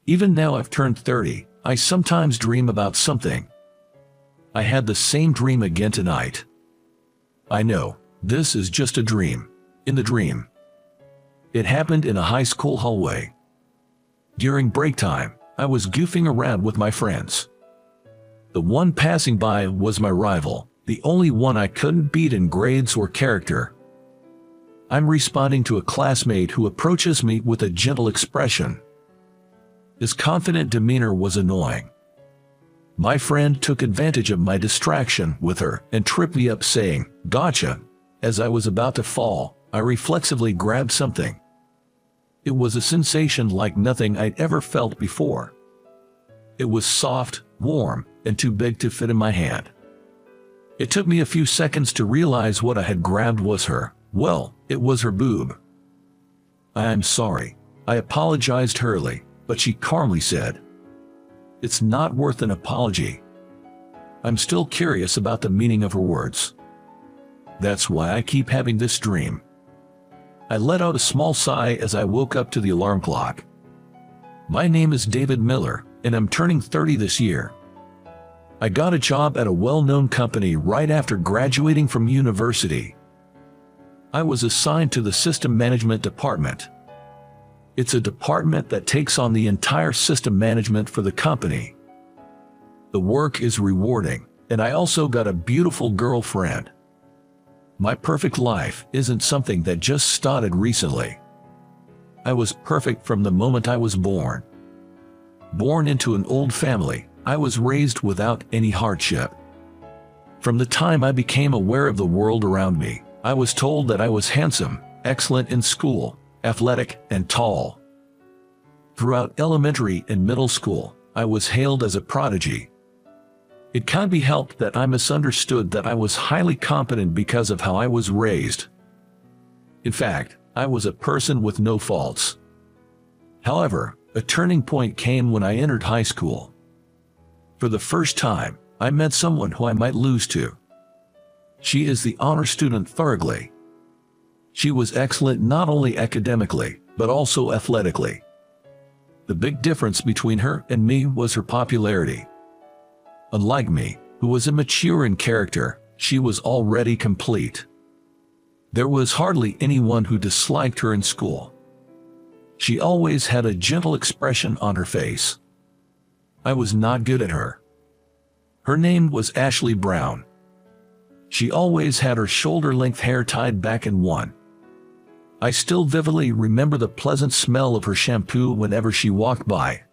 Even now I've turned 30, I sometimes dream about something. I had the same dream again tonight. I know, this is just a dream. In the dream, it happened in a high school hallway. During break time, I was goofing around with my friends. The one passing by was my rival, the only one I couldn't beat in grades or character. I'm responding to a classmate who approaches me with a gentle expression. His confident demeanor was annoying. My friend took advantage of my distraction with her and tripped me up saying, "Gotcha." As I was about to fall, I reflexively grabbed something. It was a sensation like nothing I'd ever felt before. It was soft, warm, and too big to fit in my hand. It took me a few seconds to realize what I had grabbed was her. Well, it was her boob. "I'm sorry," I apologized hurriedly, but she calmly said, "It's not worth an apology." I'm still curious about the meaning of her words. That's why I keep having this dream. I let out a small sigh as I woke up to the alarm clock. My name is David Miller, and I'm turning 30 this year. I got a job at a well-known company right after graduating from university. I was assigned to the system management department. It's a department that takes on the entire system management for the company. The work is rewarding, and I also got a beautiful girlfriend. My perfect life isn't something that just started recently. I was perfect from the moment I was born. Born into an old family, I was raised without any hardship. From the time I became aware of the world around me, I was told that I was handsome, excellent in school, athletic, and tall. Throughout elementary and middle school, I was hailed as a prodigy. It can't be helped that I misunderstood that I was highly competent because of how I was raised. In fact, I was a person with no faults. However, a turning point came when I entered high school. For the first time, I met someone who I might lose to. She is the honor student Thurgley. She was excellent not only academically, but also athletically. The big difference between her and me was her popularity. Unlike me, who was immature in character, she was already complete. There was hardly anyone who disliked her in school. She always had a gentle expression on her face. I was not good at her. Her name was Ashley Brown. She always had her shoulder-length hair tied back in one. I still vividly remember the pleasant smell of her shampoo whenever she walked by.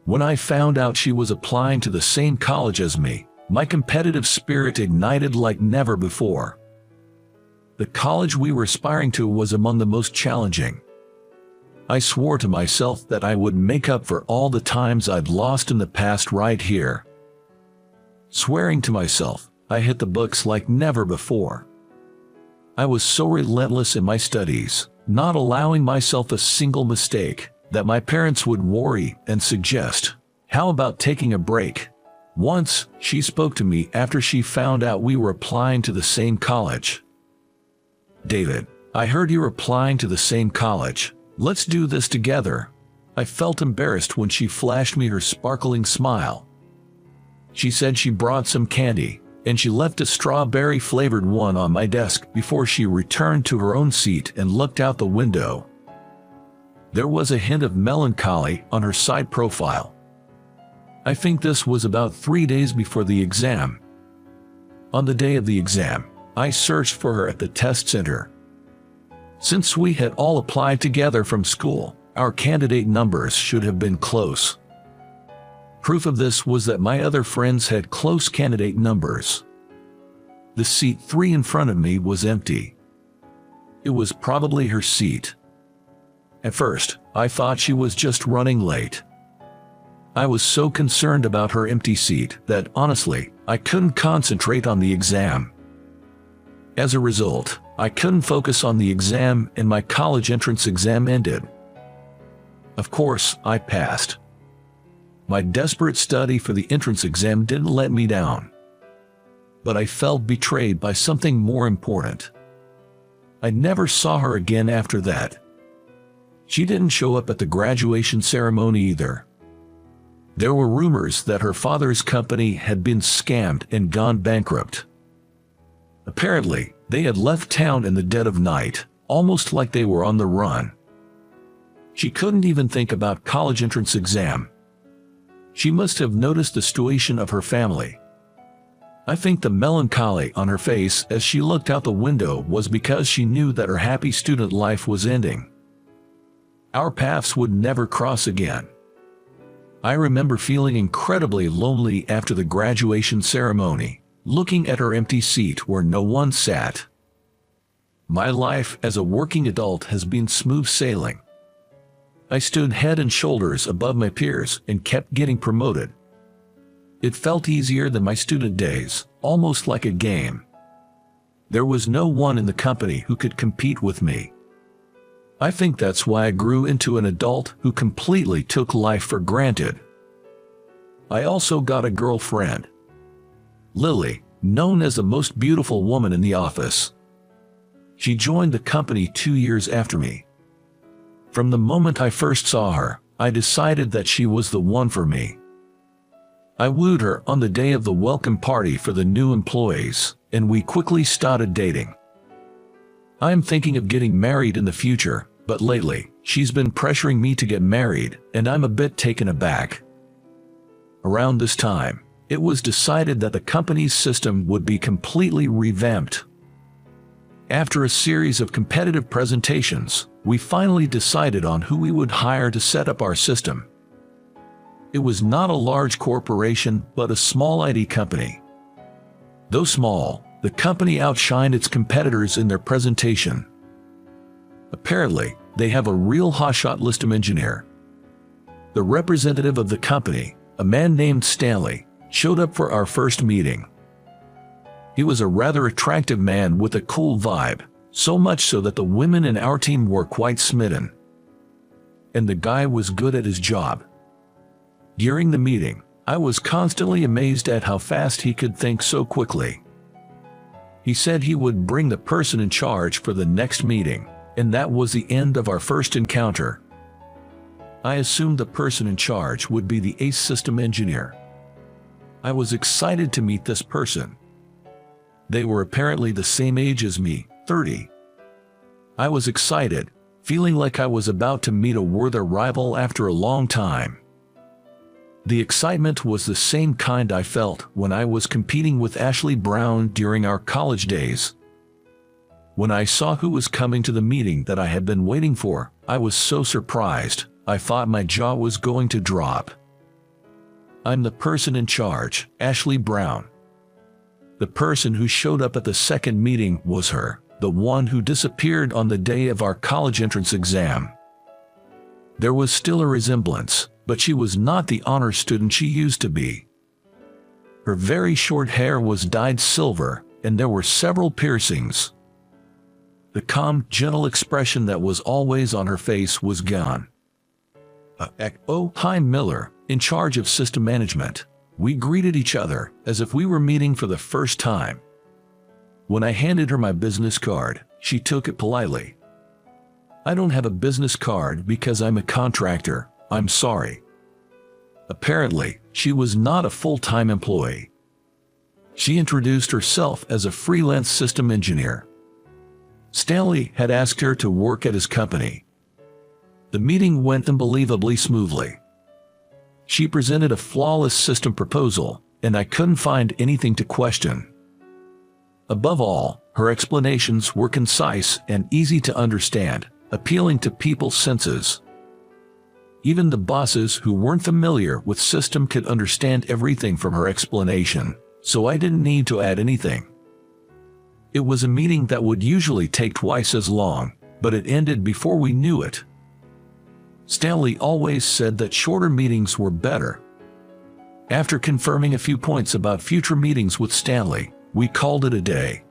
When I found out she was applying to the same college as me, my competitive spirit ignited like never before. The college we were aspiring to was among the most challenging. I swore to myself that I would make up for all the times I'd lost in the past right here. Swearing to myself, I hit the books like never before. I was so relentless in my studies, not allowing myself a single mistake, that my parents would worry and suggest, "How about taking a break?" Once, she spoke to me after she found out we were applying to the same college. "David, I heard you're applying to the same college. Let's do this together." I felt embarrassed when she flashed me her sparkling smile. She said she brought some candy, and she left a strawberry-flavored one on my desk before she returned to her own seat and looked out the window. There was a hint of melancholy on her side profile. I think this was about 3 days before the exam. On the day of the exam, I searched for her at the test center. Since we had all applied together from school, our candidate numbers should have been close. Proof of this was that my other friends had close candidate numbers. The seat 3 in front of me was empty. It was probably her seat. At first, I thought she was just running late. I was so concerned about her empty seat that, honestly, I couldn't concentrate on the exam. As a result, I couldn't focus on the exam and my college entrance exam ended. Of course, I passed. My desperate study for the entrance exam didn't let me down. But I felt betrayed by something more important. I never saw her again after that. She didn't show up at the graduation ceremony either. There were rumors that her father's company had been scammed and gone bankrupt. Apparently, they had left town in the dead of night, almost like they were on the run. She couldn't even think about college entrance exam. She must have noticed the situation of her family. I think the melancholy on her face as she looked out the window was because she knew that her happy student life was ending. Our paths would never cross again. I remember feeling incredibly lonely after the graduation ceremony, looking at her empty seat where no one sat. My life as a working adult has been smooth sailing. I stood head and shoulders above my peers and kept getting promoted. It felt easier than my student days, almost like a game. There was no one in the company who could compete with me. I think that's why I grew into an adult who completely took life for granted. I also got a girlfriend, Lily, known as the most beautiful woman in the office. She joined the company 2 years after me. From the moment I first saw her, I decided that she was the one for me. I wooed her on the day of the welcome party for the new employees, and we quickly started dating. I am thinking of getting married in the future, but lately, she's been pressuring me to get married, and I'm a bit taken aback. Around this time, it was decided that the company's system would be completely revamped. After a series of competitive presentations, we finally decided on who we would hire to set up our system. It was not a large corporation, but a small IT company. Though small, the company outshined its competitors in their presentation. Apparently, they have a real hotshot system engineer. The representative of the company, a man named Stanley, showed up for our first meeting. He was a rather attractive man with a cool vibe, so much so that the women in our team were quite smitten. And the guy was good at his job. During the meeting, I was constantly amazed at how fast he could think so quickly. He said he would bring the person in charge for the next meeting, and that was the end of our first encounter. I assumed the person in charge would be the ace system engineer. I was excited to meet this person. They were apparently the same age as me, 30. I was excited, feeling like I was about to meet a worthy rival after a long time. The excitement was the same kind I felt when I was competing with Ashley Brown during our college days. When I saw who was coming to the meeting that I had been waiting for, I was so surprised, I thought my jaw was going to drop. I'm the person in charge, Ashley Brown. The person who showed up at the second meeting was her, the one who disappeared on the day of our college entrance exam. There was still a resemblance, but she was not the honor student she used to be. Her very short hair was dyed silver, and there were several piercings. The calm, gentle expression that was always on her face was gone. Hi Miller, in charge of system management. We greeted each other as if we were meeting for the first time. When I handed her my business card, she took it politely. I don't have a business card because I'm a contractor, I'm sorry. Apparently, she was not a full-time employee. She introduced herself as a freelance system engineer. Stanley had asked her to work at his company. The meeting went unbelievably smoothly. She presented a flawless system proposal, and I couldn't find anything to question. Above all, her explanations were concise and easy to understand, appealing to people's senses. Even the bosses who weren't familiar with system could understand everything from her explanation, so I didn't need to add anything. It was a meeting that would usually take twice as long, but it ended before we knew it. Stanley always said that shorter meetings were better. After confirming a few points about future meetings with Stanley, we called it a day.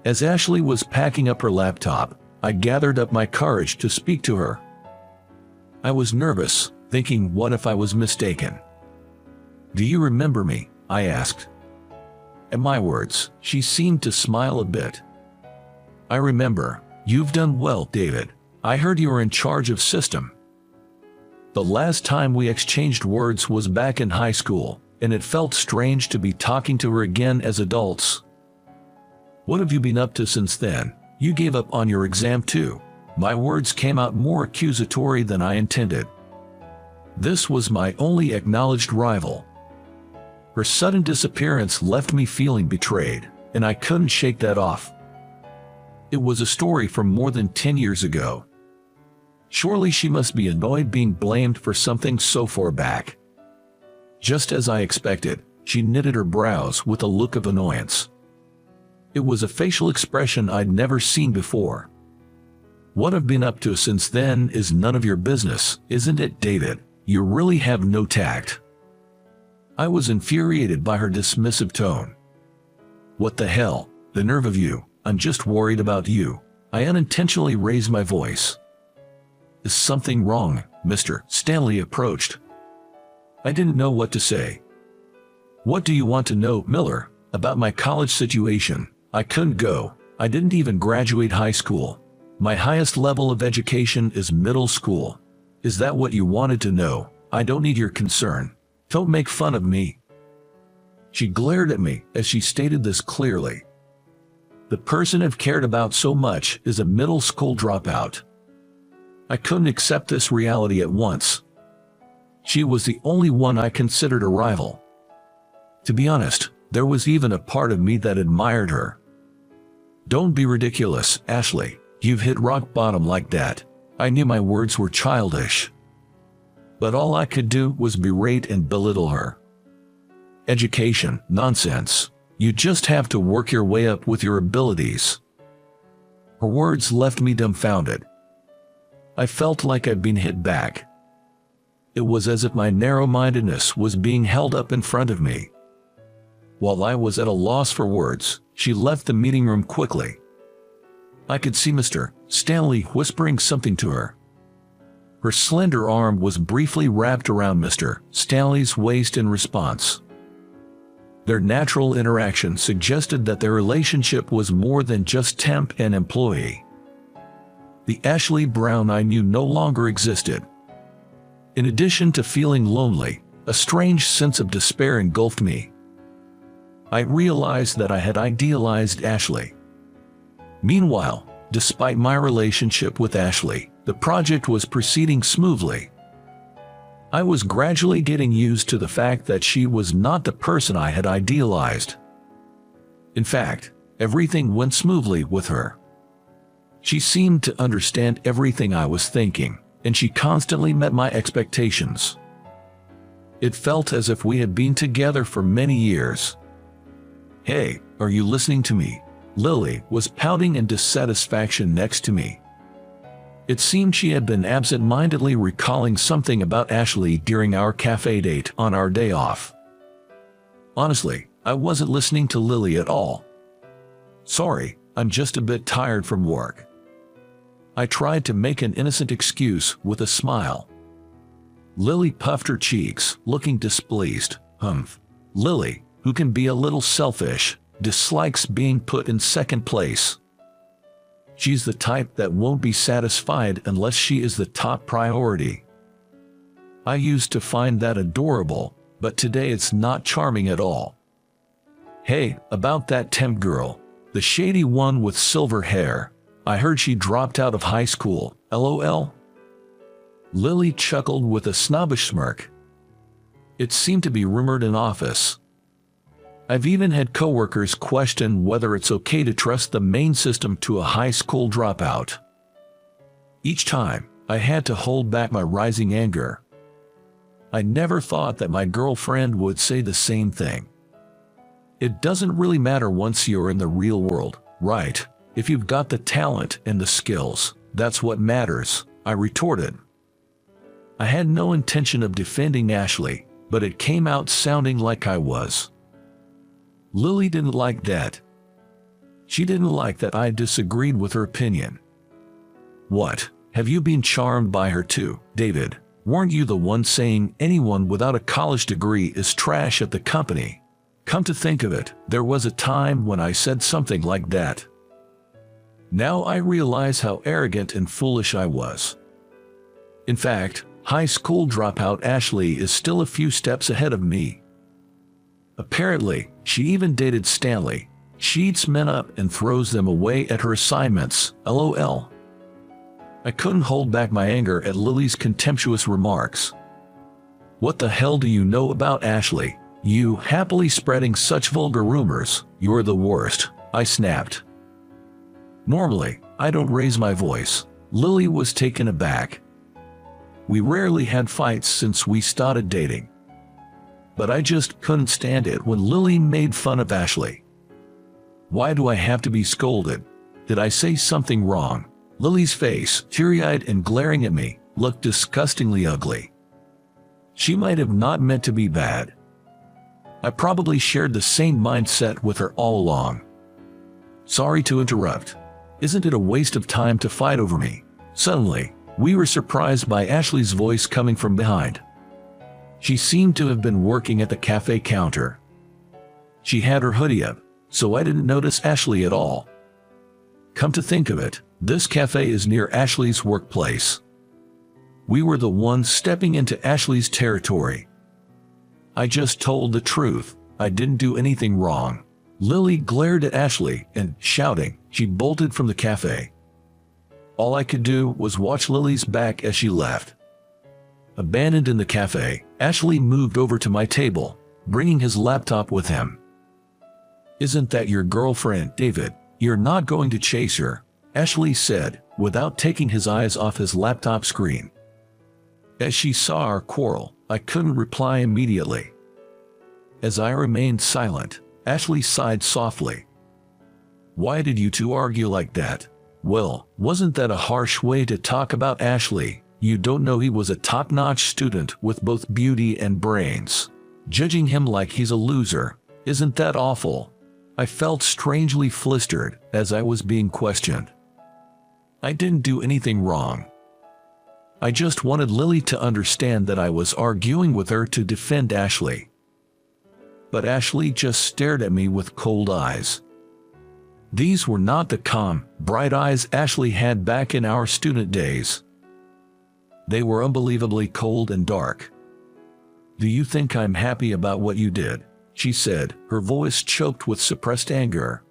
As Ashley was packing up her laptop, I gathered up my courage to speak to her. I was nervous, thinking what if I was mistaken. "Do you remember me?" I asked. At my words, she seemed to smile a bit. "I remember. You've done well, David. I heard you were in charge of system. The last time we exchanged words was back in high school, and it felt strange to be talking to her again as adults. What have you been up to since then? You gave up on your exam too. My words came out more accusatory than I intended. This was my only acknowledged rival. Her sudden disappearance left me feeling betrayed, and I couldn't shake that off. It was a story from more than 10 years ago. Surely she must be annoyed being blamed for something so far back. Just as I expected, she knitted her brows with a look of annoyance. It was a facial expression I'd never seen before. What I've been up to since then is none of your business, isn't it, David? You really have no tact. I was infuriated by her dismissive tone. What the hell? The nerve of you. I'm just worried about you. I unintentionally raised my voice. Is something wrong, Mr. Stanley approached. I didn't know what to say. What do you want to know, Miller? About my college situation? I couldn't go. I didn't even graduate high school. My highest level of education is middle school. Is that what you wanted to know? I don't need your concern. Don't make fun of me. She glared at me as she stated this clearly. The person I've cared about so much is a middle school dropout. I couldn't accept this reality at once. She was the only one I considered a rival. To be honest, there was even a part of me that admired her. Don't be ridiculous, Ashley. You've hit rock bottom like that. I knew my words were childish. But all I could do was berate and belittle her. Education, nonsense. You just have to work your way up with your abilities. Her words left me dumbfounded. I felt like I'd been hit back. It was as if my narrow-mindedness was being held up in front of me. While I was at a loss for words, she left the meeting room quickly. I could see Mr. Stanley whispering something to her. Her slender arm was briefly wrapped around Mr. Stanley's waist in response. Their natural interaction suggested that their relationship was more than just temp and employee. The Ashley Brown I knew no longer existed. In addition to feeling lonely, a strange sense of despair engulfed me. I realized that I had idealized Ashley. Meanwhile, despite my relationship with Ashley, the project was proceeding smoothly. I was gradually getting used to the fact that she was not the person I had idealized. In fact, everything went smoothly with her. She seemed to understand everything I was thinking, and she constantly met my expectations. It felt as if we had been together for many years. Hey, are you listening to me? Lily was pouting in dissatisfaction next to me. It seemed she had been absent-mindedly recalling something about Ashley during our cafe date on our day off. Honestly, I wasn't listening to Lily at all. Sorry, I'm just a bit tired from work. I tried to make an innocent excuse with a smile. Lily puffed her cheeks, looking displeased. Lily, who can be a little selfish, dislikes being put in second place. She's the type that won't be satisfied unless she is the top priority. I used to find that adorable, but today it's not charming at all. Hey, about that temp girl, the shady one with silver hair. I heard she dropped out of high school, LOL. Lily chuckled with a snobbish smirk. It seemed to be rumored in office. I've even had coworkers question whether it's okay to trust the main system to a high school dropout. Each time, I had to hold back my rising anger. I never thought that my girlfriend would say the same thing. It doesn't really matter once you're in the real world, right? If you've got the talent and the skills, that's what matters, I retorted. I had no intention of defending Ashley, but it came out sounding like I was. Lily didn't like that. She didn't like that I disagreed with her opinion. What, have you been charmed by her too, David? Weren't you the one saying anyone without a college degree is trash at the company? Come to think of it, there was a time when I said something like that. Now I realize how arrogant and foolish I was. In fact, high school dropout Ashley is still a few steps ahead of me. Apparently, she even dated Stanley. She eats men up and throws them away at her assignments, LOL. I couldn't hold back my anger at Lily's contemptuous remarks. What the hell do you know about Ashley? You happily spreading such vulgar rumors. You're the worst, I snapped. Normally, I don't raise my voice. Lily was taken aback. We rarely had fights since we started dating. But I just couldn't stand it when Lily made fun of Ashley. Why do I have to be scolded? Did I say something wrong? Lily's face, teary-eyed and glaring at me, looked disgustingly ugly. She might have not meant to be bad. I probably shared the same mindset with her all along. Sorry to interrupt. Isn't it a waste of time to fight over me? Suddenly, we were surprised by Ashley's voice coming from behind. She seemed to have been working at the cafe counter. She had her hoodie up, so I didn't notice Ashley at all. Come to think of it, this cafe is near Ashley's workplace. We were the ones stepping into Ashley's territory. I just told the truth. I didn't do anything wrong. Lily glared at Ashley and, shouting, she bolted from the cafe. All I could do was watch Lily's back as she left. Abandoned in the cafe, Ashley moved over to my table, bringing his laptop with him. Isn't that your girlfriend, David? You're not going to chase her, Ashley said, without taking his eyes off his laptop screen. As she saw our quarrel, I couldn't reply immediately. As I remained silent, Ashley sighed softly. Why did you two argue like that? Well, wasn't that a harsh way to talk about Ashley? You don't know he was a top-notch student with both beauty and brains. Judging him like he's a loser, isn't that awful? I felt strangely flustered as I was being questioned. I didn't do anything wrong. I just wanted Lily to understand that I was arguing with her to defend Ashley. But Ashley just stared at me with cold eyes. These were not the calm, bright eyes Ashley had back in our student days. They were unbelievably cold and dark. Do you think I'm happy about what you did? She said, her voice choked with suppressed anger.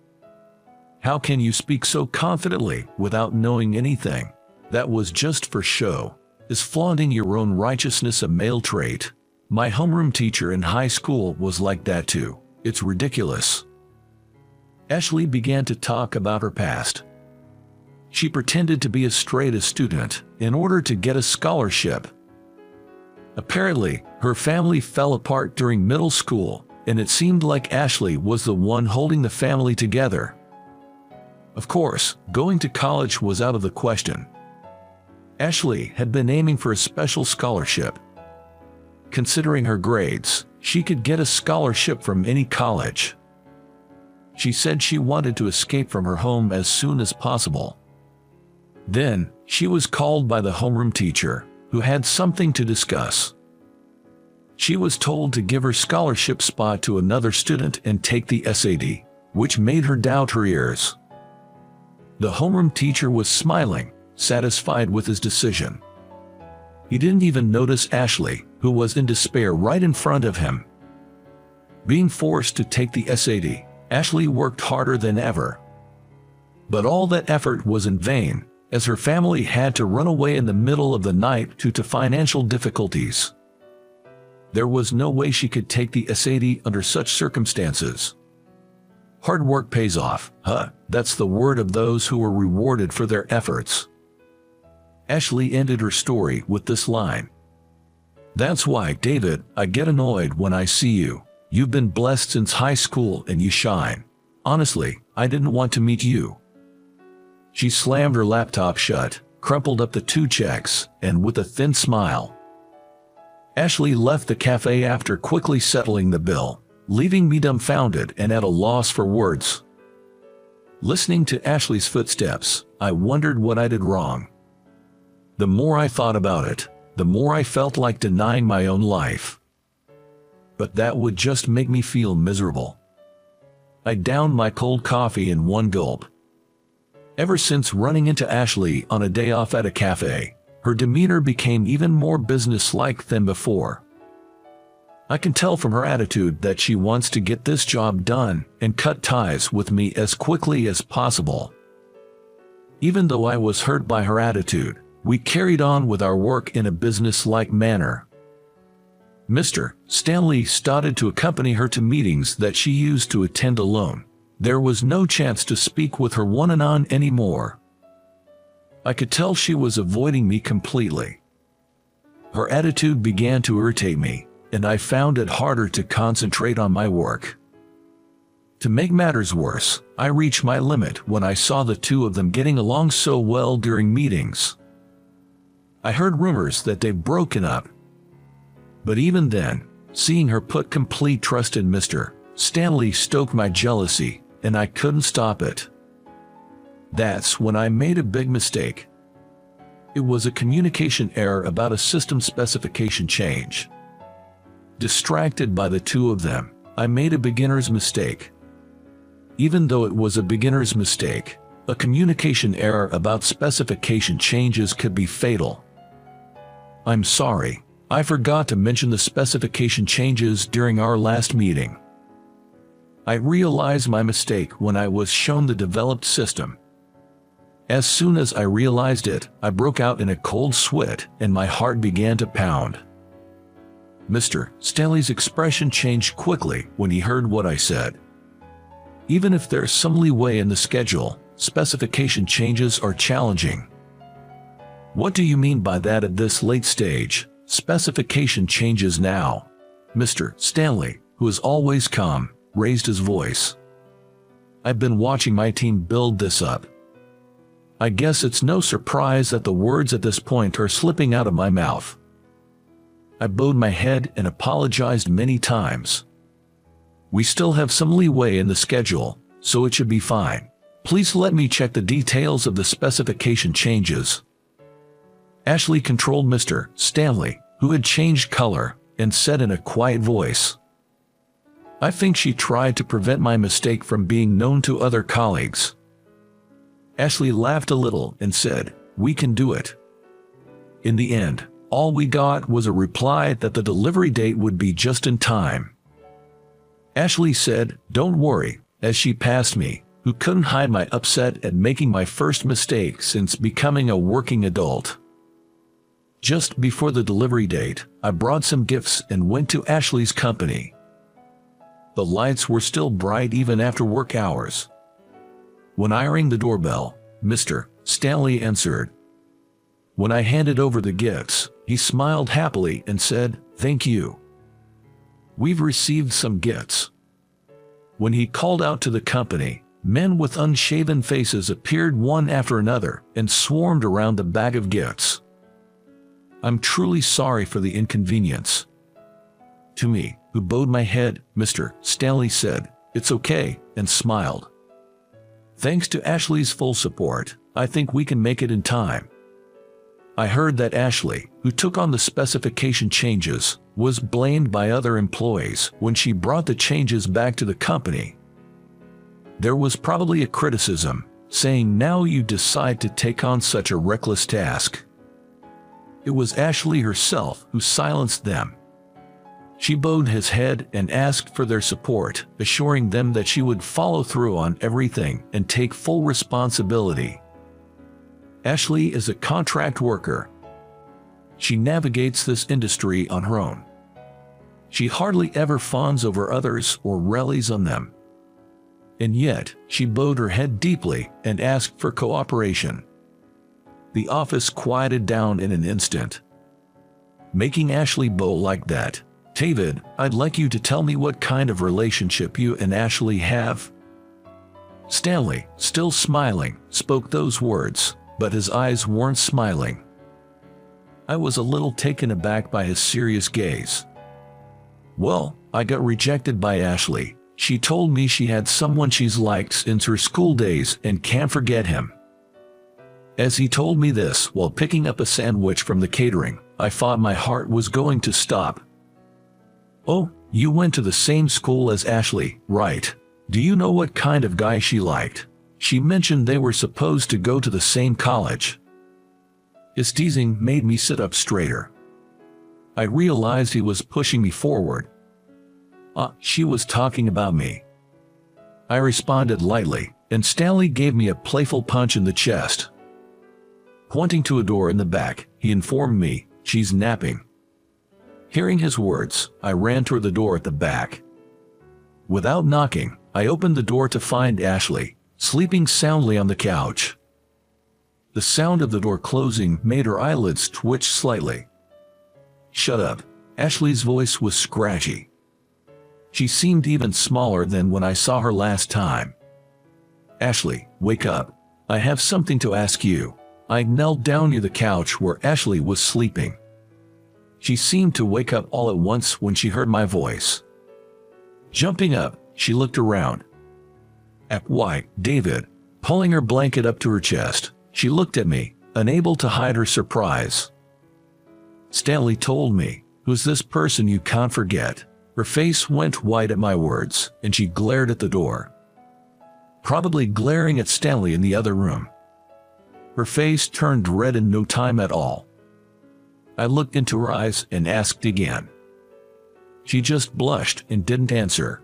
How can you speak so confidently without knowing anything? That was just for show. Is flaunting your own righteousness a male trait? My homeroom teacher in high school was like that too. It's ridiculous. Ashley began to talk about her past. She pretended to be a straight-A student in order to get a scholarship. Apparently, her family fell apart during middle school, and it seemed like Ashley was the one holding the family together. Of course, going to college was out of the question. Ashley had been aiming for a special scholarship. Considering her grades, she could get a scholarship from any college. She said she wanted to escape from her home as soon as possible. Then, she was called by the homeroom teacher, who had something to discuss. She was told to give her scholarship spot to another student and take the SAT, which made her doubt her ears. The homeroom teacher was smiling, satisfied with his decision. He didn't even notice Ashley, who was in despair right in front of him. Being forced to take the SAT, Ashley worked harder than ever. But all that effort was in vain, as her family had to run away in the middle of the night due to financial difficulties. There was no way she could take the SAT under such circumstances. Hard work pays off, huh? That's the word of those who were rewarded for their efforts. Ashley ended her story with this line. That's why, David, I get annoyed when I see you. You've been blessed since high school and you shine. Honestly, I didn't want to meet you. She slammed her laptop shut, crumpled up the 2 checks, and with a thin smile, Ashley left the cafe after quickly settling the bill, leaving me dumbfounded and at a loss for words. Listening to Ashley's footsteps, I wondered what I did wrong. The more I thought about it, the more I felt like denying my own life. But that would just make me feel miserable. I downed my cold coffee in one gulp. Ever since running into Ashley on a day off at a cafe, her demeanor became even more businesslike than before. I can tell from her attitude that she wants to get this job done and cut ties with me as quickly as possible. Even though I was hurt by her attitude, we carried on with our work in a businesslike manner. Mr. Stanley started to accompany her to meetings that she used to attend alone. There was no chance to speak with her one-on-one anymore. I could tell she was avoiding me completely. Her attitude began to irritate me, and I found it harder to concentrate on my work. To make matters worse, I reached my limit when I saw the two of them getting along so well during meetings. I heard rumors that they'd broken up. But even then, seeing her put complete trust in Mr. Stanley stoked my jealousy, and I couldn't stop it. That's when I made a big mistake. It was a communication error about a system specification change. Distracted by the two of them, I made a beginner's mistake. Even though it was a beginner's mistake, a communication error about specification changes could be fatal. I'm sorry, I forgot to mention the specification changes during our last meeting. I realized my mistake when I was shown the developed system. As soon as I realized it, I broke out in a cold sweat and my heart began to pound. Mr. Stanley's expression changed quickly when he heard what I said. Even if there's some leeway in the schedule, specification changes are challenging. What do you mean by that at this late stage? Specification changes now? Mr. Stanley, who is always calm, raised his voice. I've been watching my team build this up. I guess it's no surprise that the words at this point are slipping out of my mouth. I bowed my head and apologized many times. We still have some leeway in the schedule, so it should be fine. Please let me check the details of the specification changes. Ashley controlled Mr. Stanley, who had changed color, and said in a quiet voice. I think she tried to prevent my mistake from being known to other colleagues. Ashley laughed a little and said, "We can do it." In the end, all we got was a reply that the delivery date would be just in time. Ashley said, "Don't worry," as she passed me, who couldn't hide my upset at making my first mistake since becoming a working adult. Just before the delivery date, I brought some gifts and went to Ashley's company. The lights were still bright even after work hours. When I rang the doorbell, Mr. Stanley answered. When I handed over the gifts, he smiled happily and said, "Thank you. We've received some gifts." When he called out to the company, men with unshaven faces appeared one after another and swarmed around the bag of gifts. I'm truly sorry for the inconvenience. To me, who bowed my head, Mr. Stanley said, "It's okay," and smiled. Thanks to Ashley's full support, I think we can make it in time. I heard that Ashley, who took on the specification changes, was blamed by other employees when she brought the changes back to the company. There was probably a criticism, saying, "Now you decide to take on such a reckless task." It was Ashley herself who silenced them. She bowed his head and asked for their support, assuring them that she would follow through on everything and take full responsibility. Ashley is a contract worker. She navigates this industry on her own. She hardly ever fawns over others or rallies on them. And yet, she bowed her head deeply and asked for cooperation. The office quieted down in an instant. Making Ashley bow like that, "David, I'd like you to tell me what kind of relationship you and Ashley have." Stanley, still smiling, spoke those words, but his eyes weren't smiling. I was a little taken aback by his serious gaze. "Well, I got rejected by Ashley. She told me she had someone she's liked since her school days and can't forget him." As he told me this while picking up a sandwich from the catering, I thought my heart was going to stop. "Oh, you went to the same school as Ashley, right? Do you know what kind of guy she liked?" She mentioned they were supposed to go to the same college. His teasing made me sit up straighter. I realized he was pushing me forward. She was talking about me. I responded lightly, and Stanley gave me a playful punch in the chest. Pointing to a door in the back, he informed me, "She's napping." Hearing his words, I ran toward the door at the back. Without knocking, I opened the door to find Ashley, sleeping soundly on the couch. The sound of the door closing made her eyelids twitch slightly. "Shut up." Ashley's voice was scratchy. She seemed even smaller than when I saw her last time. "Ashley, wake up. I have something to ask you." I knelt down near the couch where Ashley was sleeping. She seemed to wake up all at once when she heard my voice. Jumping up, she looked around. Why, David. Pulling her blanket up to her chest, she looked at me, unable to hide her surprise. "Stanley told me, who's this person you can't forget?" Her face went white at my words, and she glared at the door. Probably glaring at Stanley in the other room. Her face turned red in no time at all. I looked into her eyes and asked again. She just blushed and didn't answer.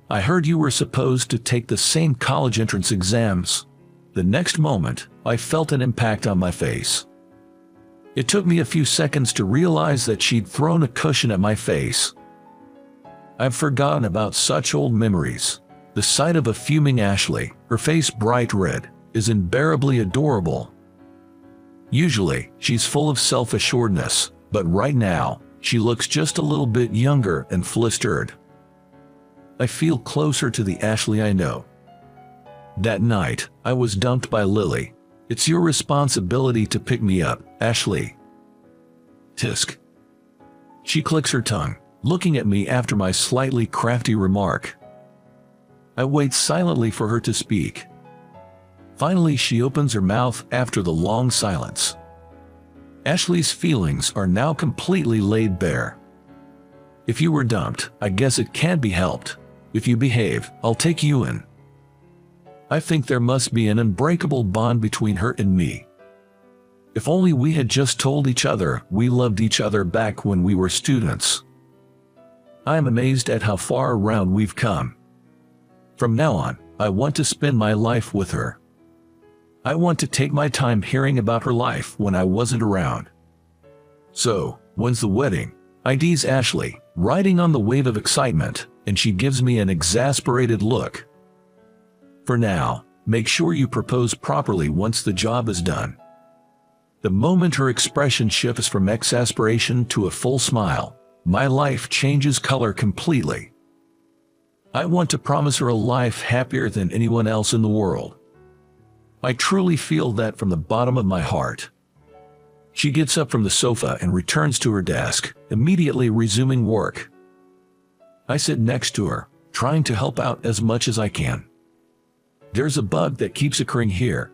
"I heard you were supposed to take the same college entrance exams." The next moment, I felt an impact on my face. It took me a few seconds to realize that she'd thrown a cushion at my face. I've forgotten about such old memories. The sight of a fuming Ashley, her face bright red, is unbearably adorable. Usually, she's full of self-assuredness, but right now, she looks just a little bit younger and flustered. I feel closer to the Ashley I know. That night, I was dumped by Lily. "It's your responsibility to pick me up, Ashley." Tisk. She clicks her tongue, looking at me after my slightly crafty remark. I wait silently for her to speak. Finally, she opens her mouth after the long silence. Ashley's feelings are now completely laid bare. "If you were dumped, I guess it can't be helped. If you behave, I'll take you in." I think there must be an unbreakable bond between her and me. If only we had just told each other we loved each other back when we were students. I am amazed at how far around we've come. From now on, I want to spend my life with her. I want to take my time hearing about her life when I wasn't around. "So, when's the wedding?" I tease Ashley, riding on the wave of excitement, and she gives me an exasperated look. "For now, make sure you propose properly once the job is done." The moment her expression shifts from exasperation to a full smile, my life changes color completely. I want to promise her a life happier than anyone else in the world. I truly feel that from the bottom of my heart. She gets up from the sofa and returns to her desk, immediately resuming work. I sit next to her, trying to help out as much as I can. "There's a bug that keeps occurring here,"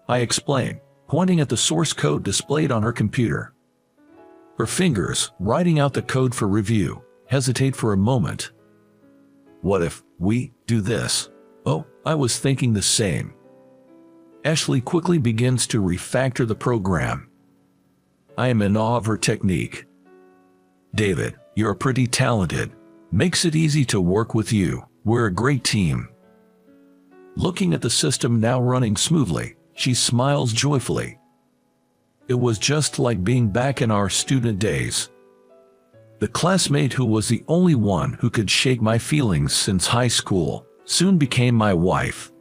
I explain, pointing at the source code displayed on her computer. Her fingers, writing out the code for review, hesitate for a moment. "What if we do this?" "Oh, I was thinking the same." Ashley quickly begins to refactor the program. I am in awe of her technique. "David, you're pretty talented. Makes it easy to work with you. We're a great team." Looking at the system now running smoothly, she smiles joyfully. It was just like being back in our student days. The classmate who was the only one who could shake my feelings since high school soon became my wife.